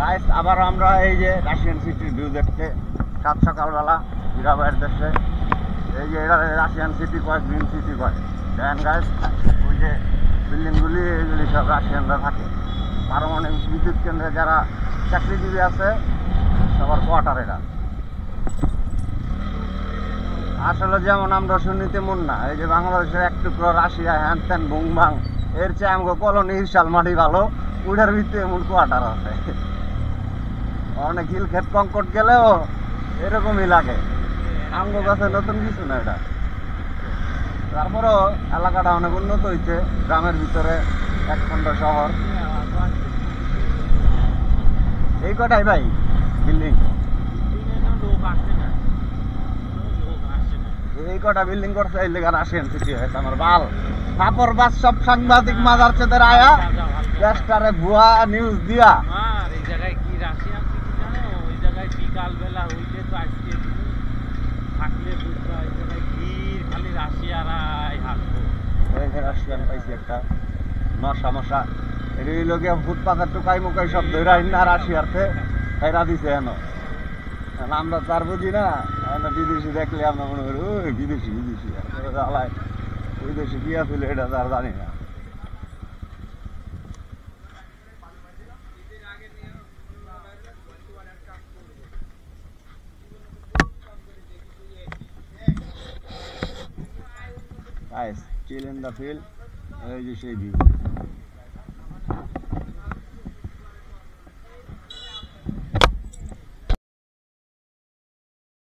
Guys আবার আমরা এই যে রাশিয়ান সিটির ভিউ দেখতে সাত সকালবেলা হীরাবাইয়ের দেশে এই যে এটা রাশিয়ান সিটি কয় গ্রিন সিটি কয় দেখেন গাইস ওই যে বিল্ডিংগুলি এইগুলি সব রাশিয়ানরা থাকে পারমাণবিক বিদ্যুৎ কেন্দ্রে যারা চাকরিজীবী আছে সবার কোয়ার্টার এটা আসলে যেমন আমরা শুনিতে মন না এই যে বাংলাদেশের এক টুকরো রাশিয়া হ্যান ত্যান বুং বাং এর চেয়ে আমাকে কলোনি হিসাল মাটি ভালো উড়ার ভিতরে এমন কোয়ার্টার আছে অনেক হিল ক্ষেত কঙ্কট গেলেও এরকমই লাগে আমগো কাছে নতুন কিছু না এটা তারপরেও এলাকাটা অনেক উন্নত হয়েছে গ্রামের ভিতরে একখণ্ড শহর এই কটাই ভাই বিল্ডিং এই কটা বিল্ডিং করছে এই লেগে রাশিয়ান সিটি হয়েছে আমার বাল তারপর বাস সব সাংবাদিক মাদার চেদের আয়া দেশটারে ভুয়া নিউজ দিয়া এই জায়গায় কি রাশিয়ান সিটি জানো ওই জায়গায় বিকাল বেলা হইলে তো আজকে থাকলে বুঝবা এই জায়গায় ভিড় খালি রাশিয়ারাই হাঁটবো এই যে রাশিয়ান পাইছি একটা মশা এই লোকে ফুটপাতের টুকাই মুকাই সব ধরে না রাশিয়ারতে ফেরা দিছে হেন আমরা তার বুঝি না আমরা বিদেশি দেখলে আমরা মনে করি ওই বিদেশি বিদেশি কি আসলে এটা তার জানি না Guys, chill in the field. এই যে সেই ভিউ